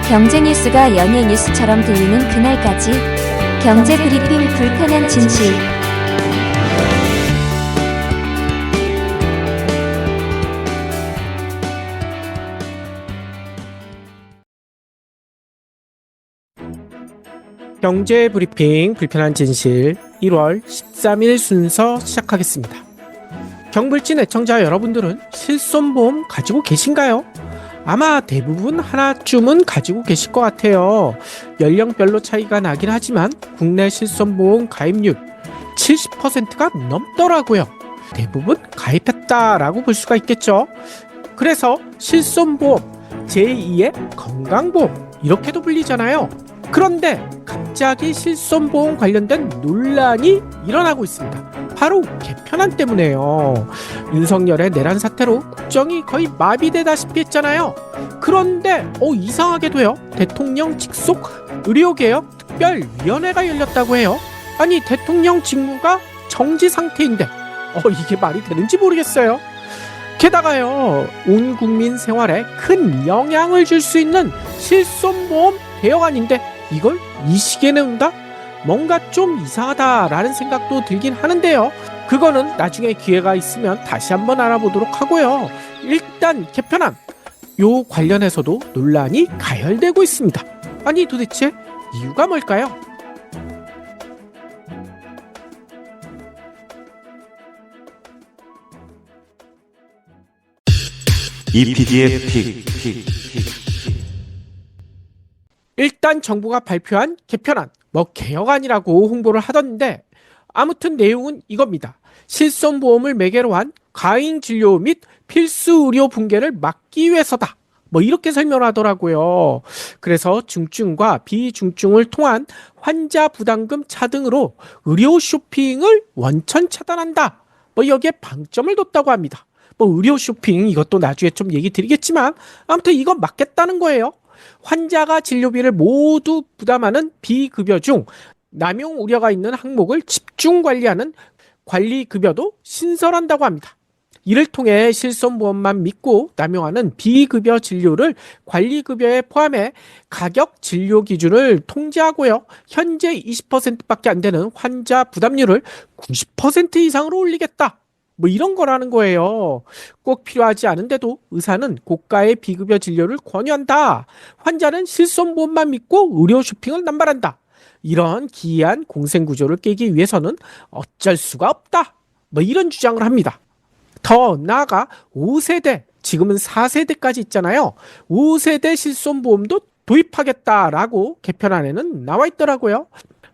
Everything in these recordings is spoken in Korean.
경제 뉴스가 연예 뉴스처럼 들리는 그날까지 경제 브리핑 불편한 진실. 경제 브리핑 불편한 진실 1월 13일 순서 시작하겠습니다. 경불진 애청자 여러분들은 실손보험 가지고 계신가요? 아마 대부분 하나쯤은 가지고 계실 것 같아요. 연령별로 차이가 나긴 하지만 국내 실손보험 가입률 70%가 넘더라고요. 대부분 가입했다라고 볼 수가 있겠죠. 그래서 실손보험, 제2의 건강보험 이렇게도 불리잖아요. 그런데 갑자기 실손보험 관련된 논란이 일어나고 있습니다. 바로 개편안 때문에요. 윤석열의 내란 사태로 국정이 거의 마비되다시피 했잖아요. 그런데 이상하게도요. 대통령 직속 의료개혁 특별위원회가 열렸다고 해요. 아니 대통령 직무가 정지 상태인데 이게 말이 되는지 모르겠어요. 게다가요. 온 국민 생활에 큰 영향을 줄 수 있는 실손보험 개혁안인데 이걸 이 시기에 내온다? 뭔가 좀 이상하다라는 생각도 들긴 하는데요. 그거는 나중에 기회가 있으면 다시 한번 알아보도록 하고요. 일단 개편안 요 관련해서도 논란이 가열되고 있습니다. 아니 도대체 이유가 뭘까요? EPD의 픽. 일단 정부가 발표한 개편안, 개혁안이라고 홍보를 하던데 아무튼 내용은 이겁니다. 실손보험을 매개로 한 과잉 진료 및 필수 의료 붕괴를 막기 위해서다. 이렇게 설명하더라고요. 그래서 중증과 비중증을 통한 환자 부담금 차등으로 의료 쇼핑을 원천 차단한다. 여기에 방점을 뒀다고 합니다. 의료 쇼핑 이것도 나중에 좀 얘기 드리겠지만 아무튼 이건 막겠다는 거예요. 환자가 진료비를 모두 부담하는 비급여 중 남용 우려가 있는 항목을 집중 관리하는 관리급여도 신설한다고 합니다. 이를 통해 실손보험만 믿고 남용하는 비급여 진료를 관리급여에 포함해 가격 진료 기준을 통제하고요. 현재 20%밖에 안 되는 환자 부담률을 90% 이상으로 올리겠다. 이런 거라는 거예요. 꼭 필요하지 않은데도 의사는 고가의 비급여 진료를 권유한다. 환자는 실손보험만 믿고 의료 쇼핑을 남발한다. 이런 기이한 공생구조를 깨기 위해서는 어쩔 수가 없다. 이런 주장을 합니다. 더 나아가 5세대, 지금은 4세대까지 있잖아요. 5세대 실손보험도 도입하겠다라고 개편안에는 나와 있더라고요.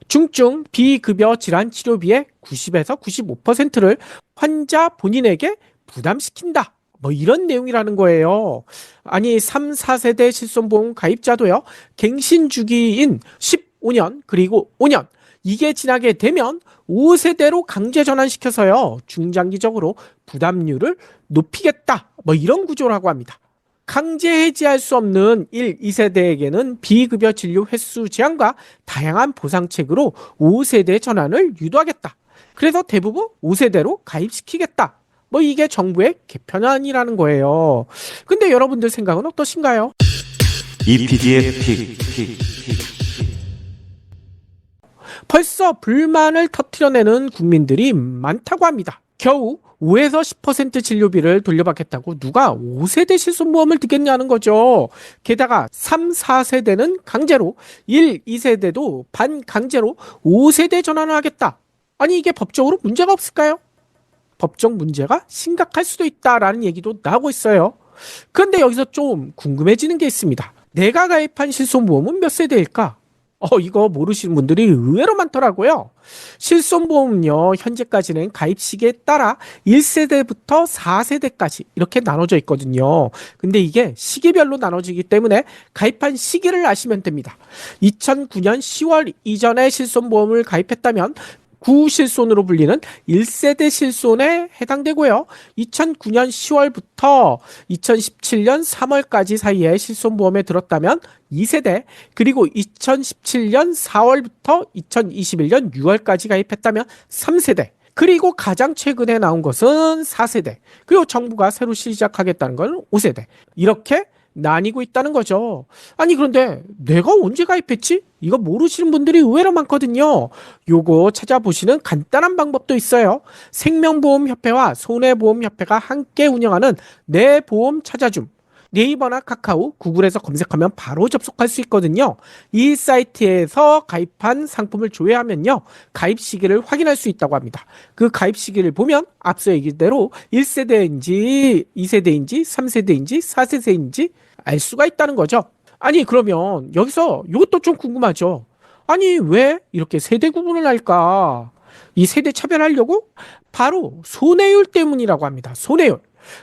중증 비급여 질환 치료비의 90에서 95%를 환자 본인에게 부담시킨다. 이런 내용이라는 거예요. 아니 3, 4세대 실손보험 가입자도요. 갱신 주기인 15년 그리고 5년 이게 지나게 되면 5세대로 강제 전환시켜서요. 중장기적으로 부담률을 높이겠다. 이런 구조라고 합니다. 강제 해지할 수 없는 1, 2세대에게는 비급여 진료 횟수 제한과 다양한 보상책으로 5세대 전환을 유도하겠다. 그래서 대부분 5세대로 가입시키겠다. 이게 정부의 개편안이라는 거예요. 근데 여러분들 생각은 어떠신가요? EPD의 픽. 벌써 불만을 터트려내는 국민들이 많다고 합니다. 겨우 5에서 10% 진료비를 돌려받겠다고 누가 5세대 실손보험을 듣겠냐는 거죠. 게다가 3, 4세대는 강제로, 1, 2세대도 반강제로 5세대 전환을 하겠다. 아니 이게 법적으로 문제가 없을까요? 법적 문제가 심각할 수도 있다라는 얘기도 나오고 있어요. 그런데 여기서 좀 궁금해지는 게 있습니다. 내가 가입한 실손보험은 몇 세대일까? 이거 모르시는 분들이 의외로 많더라고요. 실손보험은요, 현재까지는 가입 시기에 따라 1세대부터 4세대까지 이렇게 나눠져 있거든요. 근데 이게 시기별로 나눠지기 때문에 가입한 시기를 아시면 됩니다. 2009년 10월 이전에 실손보험을 가입했다면 구실손으로 불리는 1세대 실손에 해당되고요. 2009년 10월부터 2017년 3월까지 사이에 실손보험에 들었다면 2세대, 그리고 2017년 4월부터 2021년 6월까지 가입했다면 3세대, 그리고 가장 최근에 나온 것은 4세대, 그리고 정부가 새로 시작하겠다는 건 5세대. 이렇게 나뉘고 있다는 거죠. 아니, 그런데 내가 언제 가입했지? 이거 모르시는 분들이 의외로 많거든요. 요거 찾아보시는 간단한 방법도 있어요. 생명보험협회와 손해보험협회가 함께 운영하는 내 보험 찾아줌. 네이버나 카카오, 구글에서 검색하면 바로 접속할 수 있거든요. 이 사이트에서 가입한 상품을 조회하면요, 가입 시기를 확인할 수 있다고 합니다. 그 가입 시기를 보면 앞서 얘기대로 1세대인지 2세대인지 3세대인지 4세대인지 알 수가 있다는 거죠. 아니, 그러면 여기서 이것도 좀 궁금하죠. 아니, 왜 이렇게 세대 구분을 할까? 이 세대 차별하려고? 바로 손해율 때문이라고 합니다. 손해율.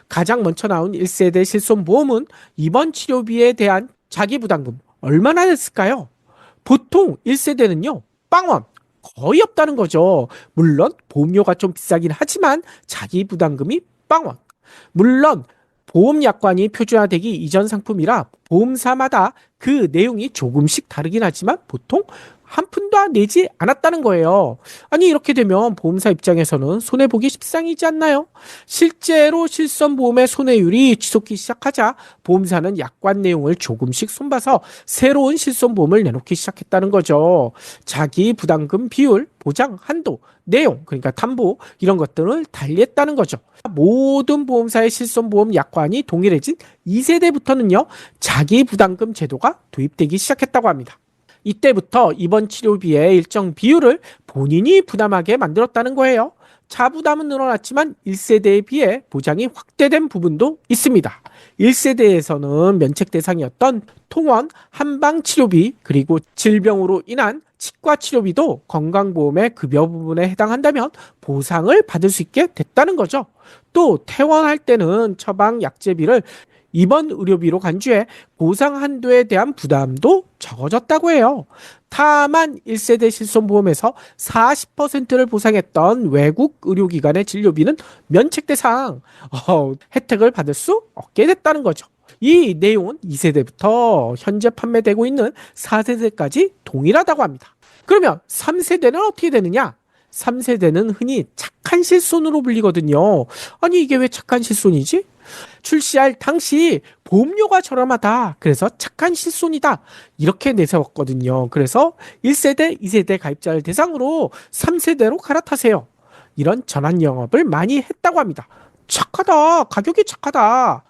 가장 먼저 나온 1세대 실손보험은 입원 치료비에 대한 자기부담금 얼마나 냈을까요? 보통 1세대는요, 빵원, 거의 없다는 거죠. 물론 보험료가 좀 비싸긴 하지만 자기부담금이 빵원. 물론 보험약관이 표준화되기 이전 상품이라 보험사마다 그 내용이 조금씩 다르긴 하지만 보통 한 푼도 내지 않았다는 거예요. 아니, 이렇게 되면 보험사 입장에서는 손해보기 십상이지 않나요? 실제로 실손보험의 손해율이 치솟기 시작하자 보험사는 약관 내용을 조금씩 손봐서 새로운 실손보험을 내놓기 시작했다는 거죠. 자기 부담금 비율, 보장 한도, 내용, 그러니까 담보 이런 것들을 달리했다는 거죠. 모든 보험사의 실손보험 약관이 동일해진 2세대부터는요, 자기 부담금 제도가 도입되기 시작했다고 합니다. 이때부터 입원 치료비의 일정 비율을 본인이 부담하게 만들었다는 거예요. 자부담은 늘어났지만 1세대에 비해 보장이 확대된 부분도 있습니다. 1세대에서는 면책 대상이었던 통원, 한방 치료비, 그리고 질병으로 인한 치과 치료비도 건강보험의 급여 부분에 해당한다면 보상을 받을 수 있게 됐다는 거죠. 또 퇴원할 때는 처방 약제비를 입원 의료비로 간주해 보상 한도에 대한 부담도 적어졌다고 해요. 다만 1세대 실손보험에서 40%를 보상했던 외국 의료기관의 진료비는 면책 대상 혜택을 받을 수 없게 됐다는 거죠. 이 내용은 2세대부터 현재 판매되고 있는 4세대까지 동일하다고 합니다. 그러면 3세대는 어떻게 되느냐? 3세대는 흔히 착한 실손으로 불리거든요. 아니, 이게 왜 착한 실손이지? 출시할 당시 보험료가 저렴하다. 그래서 착한 실손이다. 이렇게 내세웠거든요. 그래서 1세대, 2세대 가입자를 대상으로 3세대로 갈아타세요. 이런 전환 영업을 많이 했다고 합니다. 착하다. 가격이 착하다.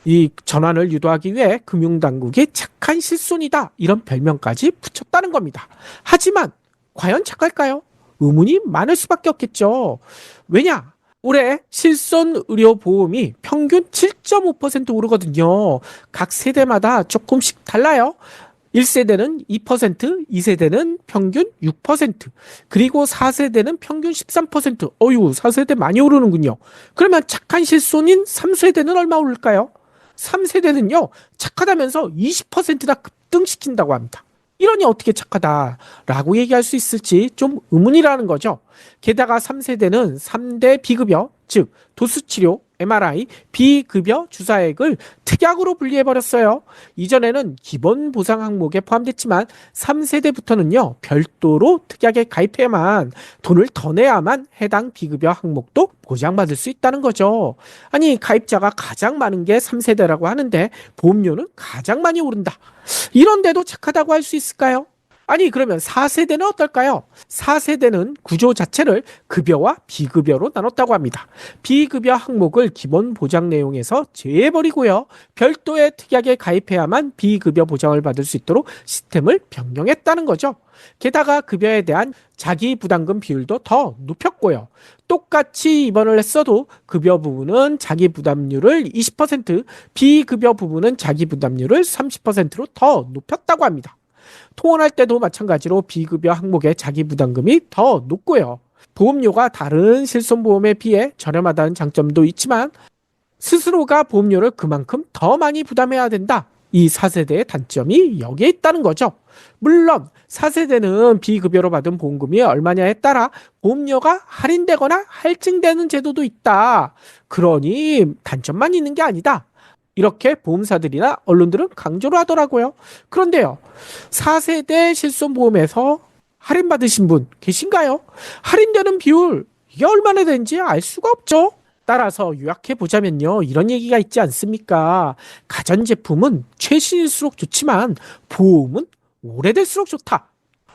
이 전환을 유도하기 위해 금융당국이 착한 실손이다. 이런 별명까지 붙였다는 겁니다. 하지만 과연 착할까요? 의문이 많을 수밖에 없겠죠. 왜냐? 올해 실손의료보험이 평균 7.5% 오르거든요. 각 세대마다 조금씩 달라요. 1세대는 2%, 2세대는 평균 6%, 그리고 4세대는 평균 13%. 어휴, 4세대 많이 오르는군요. 그러면 착한 실손인 3세대는 얼마 오를까요? 3세대는요, 착하다면서 20%나 급등시킨다고 합니다. 이러니 어떻게 착하다라고 얘기할 수 있을지 좀 의문이라는 거죠. 게다가 3세대는 3대 비급여, 즉 도수치료, MRI, 비급여 주사액을 특약으로 분리해버렸어요. 이전에는 기본 보상 항목에 포함됐지만 3세대부터는요, 별도로 특약에 가입해야만 돈을 더 내야만 해당 비급여 항목도 보장받을 수 있다는 거죠. 아니, 가입자가 가장 많은 게 3세대라고 하는데 보험료는 가장 많이 오른다. 이런데도 착하다고 할 수 있을까요? 아니, 그러면 4세대는 어떨까요? 4세대는 구조 자체를 급여와 비급여로 나눴다고 합니다. 비급여 항목을 기본 보장 내용에서 제외해버리고요, 별도의 특약에 가입해야만 비급여 보장을 받을 수 있도록 시스템을 변경했다는 거죠. 게다가 급여에 대한 자기 부담금 비율도 더 높였고요. 똑같이 입원을 했어도 급여 부분은 자기 부담률을 20%, 비급여 부분은 자기 부담률을 30%로 더 높였다고 합니다. 통원할 때도 마찬가지로 비급여 항목의 자기 부담금이 더 높고요. 보험료가 다른 실손보험에 비해 저렴하다는 장점도 있지만 스스로가 보험료를 그만큼 더 많이 부담해야 된다. 이 4세대의 단점이 여기에 있다는 거죠. 물론 4세대는 비급여로 받은 보험금이 얼마냐에 따라 보험료가 할인되거나 할증되는 제도도 있다. 그러니 단점만 있는 게 아니다. 이렇게 보험사들이나 언론들은 강조를 하더라고요. 그런데요, 4세대 실손보험에서 할인받으신 분 계신가요? 할인되는 비율, 이게 얼마나 되는지 알 수가 없죠. 따라서 요약해보자면요. 이런 얘기가 있지 않습니까? 가전제품은 최신일수록 좋지만 보험은 오래될수록 좋다.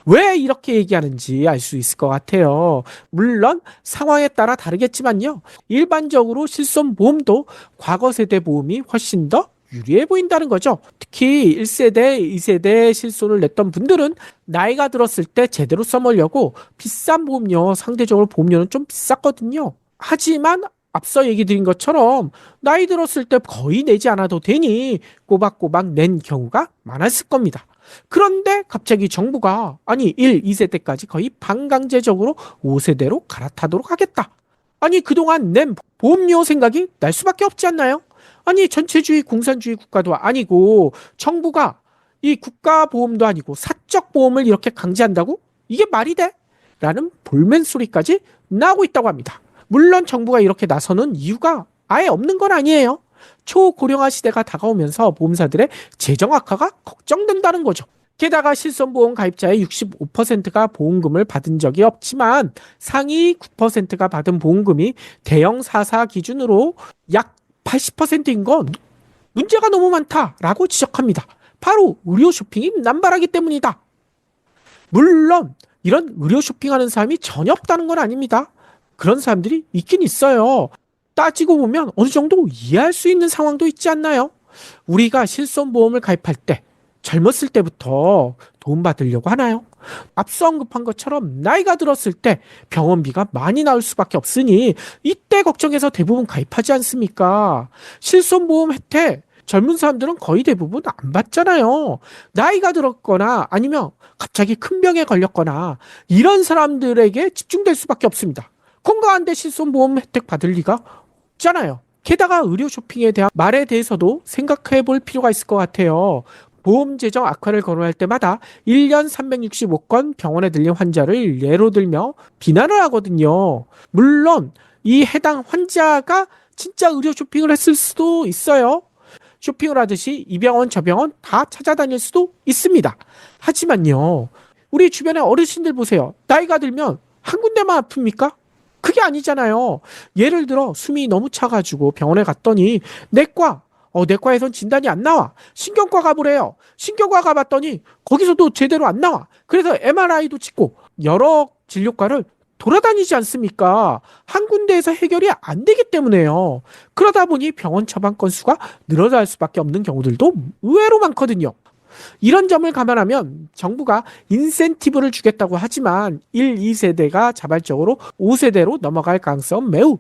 왜 이렇게 얘기하는지 알 수 있을 것 같아요. 물론 상황에 따라 다르겠지만요. 일반적으로 실손보험도 과거 세대 보험이 훨씬 더 유리해 보인다는 거죠. 특히 1세대, 2세대 실손을 냈던 분들은 나이가 들었을 때 제대로 써먹으려고 비싼 보험료, 상대적으로 보험료는 좀 비쌌거든요. 하지만 앞서 얘기 드린 것처럼 나이 들었을 때 거의 내지 않아도 되니 꼬박꼬박 낸 경우가 많았을 겁니다. 그런데 갑자기 정부가 1, 2세대까지 거의 반강제적으로 5세대로 갈아타도록 하겠다. 그동안 낸 보험료 생각이 날 수밖에 없지 않나요? 전체주의 공산주의 국가도 아니고 정부가 이 국가보험도 아니고 사적보험을 이렇게 강제한다고? 이게 말이 돼? 라는 볼멘 소리까지 나오고 있다고 합니다. 물론 정부가 이렇게 나서는 이유가 아예 없는 건 아니에요. 초고령화 시대가 다가오면서 보험사들의 재정 악화가 걱정된다는 거죠. 게다가 실손보험 가입자의 65%가 보험금을 받은 적이 없지만 상위 9%가 받은 보험금이 대형 4사 기준으로 약 80%인 건 문제가 너무 많다라고 지적합니다. 바로 의료 쇼핑이 남발하기 때문이다. 물론 이런 의료 쇼핑하는 사람이 전혀 없다는 건 아닙니다. 그런 사람들이 있긴 있어요. 따지고 보면 어느 정도 이해할 수 있는 상황도 있지 않나요? 우리가 실손보험을 가입할 때 젊었을 때부터 도움받으려고 하나요? 앞서 언급한 것처럼 나이가 들었을 때 병원비가 많이 나올 수밖에 없으니 이때 걱정해서 대부분 가입하지 않습니까? 실손보험 혜택 젊은 사람들은 거의 대부분 안 받잖아요. 나이가 들었거나 아니면 갑자기 큰 병에 걸렸거나 이런 사람들에게 집중될 수밖에 없습니다. 건강한데 실손보험 혜택 받을 리가 없잖아요. 게다가 의료 쇼핑에 대한 말에 대해서도 생각해 볼 필요가 있을 것 같아요. 보험 재정 악화를 거론할 때마다 1년 365건 병원에 들린 환자를 예로 들며 비난을 하거든요. 물론 이 해당 환자가 진짜 의료 쇼핑을 했을 수도 있어요. 쇼핑을 하듯이 이 병원 저 병원 다 찾아다닐 수도 있습니다. 하지만요. 우리 주변의 어르신들 보세요. 나이가 들면 한 군데만 아픕니까? 그게 아니잖아요. 예를 들어 숨이 너무 차가지고 병원에 갔더니 내과에선 진단이 안 나와. 신경과 가보래요. 신경과 가봤더니 거기서도 제대로 안 나와. 그래서 MRI도 찍고 여러 진료과를 돌아다니지 않습니까? 한 군데에서 해결이 안 되기 때문에요. 그러다 보니 병원 처방 건수가 늘어날 수밖에 없는 경우들도 의외로 많거든요. 이런 점을 감안하면 정부가 인센티브를 주겠다고 하지만 1, 2세대가 자발적으로 5세대로 넘어갈 가능성은 매우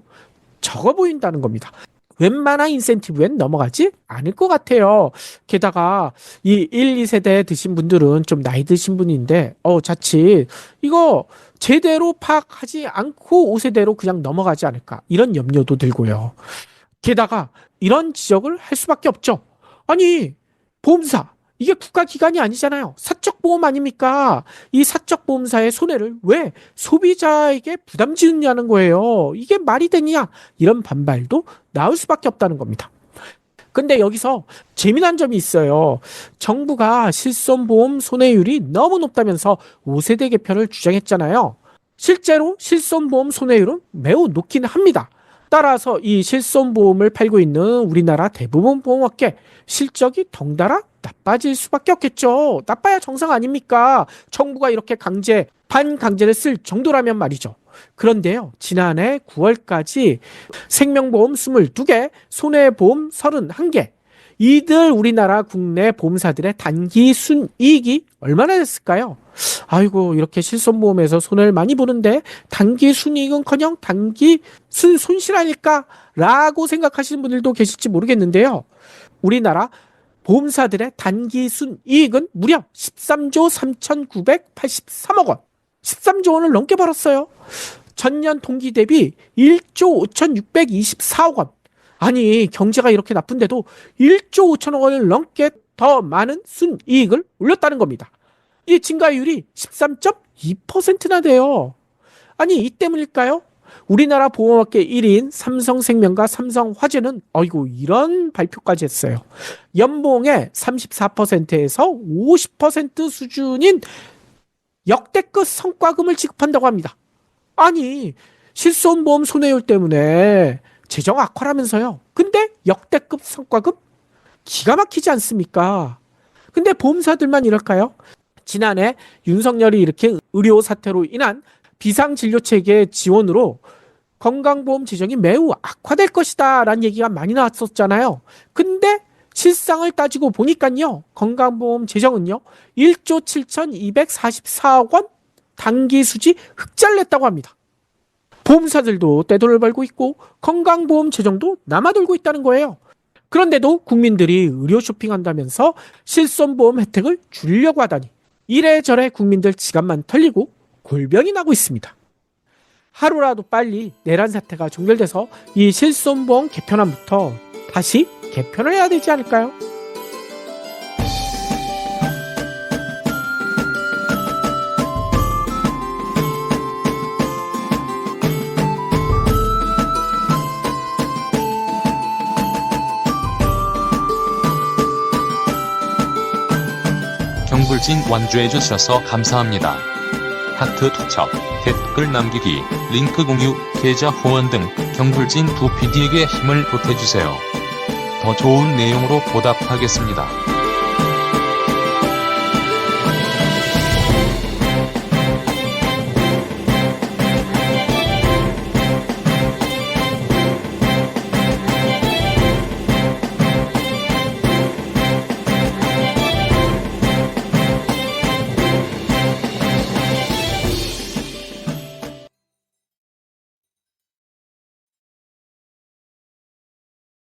적어 보인다는 겁니다. 웬만한 인센티브엔 넘어가지 않을 것 같아요. 게다가 이 1, 2세대 드신 분들은 좀 나이 드신 분인데 자칫 이거 제대로 파악하지 않고 5세대로 그냥 넘어가지 않을까 이런 염려도 들고요. 게다가 이런 지적을 할 수밖에 없죠. 보험사 이게 국가기관이 아니잖아요. 사적보험 아닙니까? 이 사적보험사의 손해를 왜 소비자에게 부담 지느냐는 거예요. 이게 말이 되냐? 이런 반발도 나올 수밖에 없다는 겁니다. 근데 여기서 재미난 점이 있어요. 정부가 실손보험 손해율이 너무 높다면서 5세대 개편을 주장했잖아요. 실제로 실손보험 손해율은 매우 높긴 합니다. 따라서 이 실손보험을 팔고 있는 우리나라 대부분 보험업계 실적이 덩달아 나빠질 수밖에 없겠죠. 나빠야 정상 아닙니까? 정부가 이렇게 반강제를 쓸 정도라면 말이죠. 그런데요, 지난해 9월까지 생명보험 22개, 손해보험 31개, 이들 우리나라 국내 보험사들의 단기 순이익이 얼마나 됐을까요? 이렇게 실손보험에서 손해를 많이 보는데 단기 순이익은커녕 단기 손실 아닐까? 라고 생각하시는 분들도 계실지 모르겠는데요. 우리나라 보험사들의 단기 순이익은 무려 13조 3,983억 원. 13조 원을 넘게 벌었어요. 전년 동기 대비 1조 5,624억 원. 경제가 이렇게 나쁜데도 1조 5천억 원을 넘게 더 많은 순이익을 올렸다는 겁니다. 이 증가율이 13.2%나 돼요. 이 때문일까요? 우리나라 보험업계 1인 삼성생명과 삼성화재는 이런 발표까지 했어요. 연봉의 34%에서 50% 수준인 역대급 성과금을 지급한다고 합니다. 실손보험 손해율 때문에 재정 악화라면서요. 근데 역대급 성과급? 기가 막히지 않습니까? 근데 보험사들만 이럴까요? 지난해 윤석열이 일으킨 의료 사태로 인한 비상진료체계 지원으로 건강보험 재정이 매우 악화될 것이다 라는 얘기가 많이 나왔었잖아요. 근데 실상을 따지고 보니까요. 건강보험 재정은요. 1조 7,244억 원 단기 수지 흑자를 냈다고 합니다. 보험사들도 떼돈을 벌고 있고 건강보험 재정도 남아돌고 있다는 거예요. 그런데도 국민들이 의료 쇼핑한다면서 실손보험 혜택을 줄이려고 하다니 이래저래 국민들 지갑만 털리고 골병이 나고 있습니다. 하루라도 빨리 내란 사태가 종결돼서 이 실손보험 개편안부터 다시 개편을 해야 되지 않을까요? 경불진 완주해주셔서 감사합니다. 하트 투척, 댓글 남기기, 링크 공유, 계좌 후원 등 경불진 2PD에게 힘을 보태주세요. 더 좋은 내용으로 보답하겠습니다.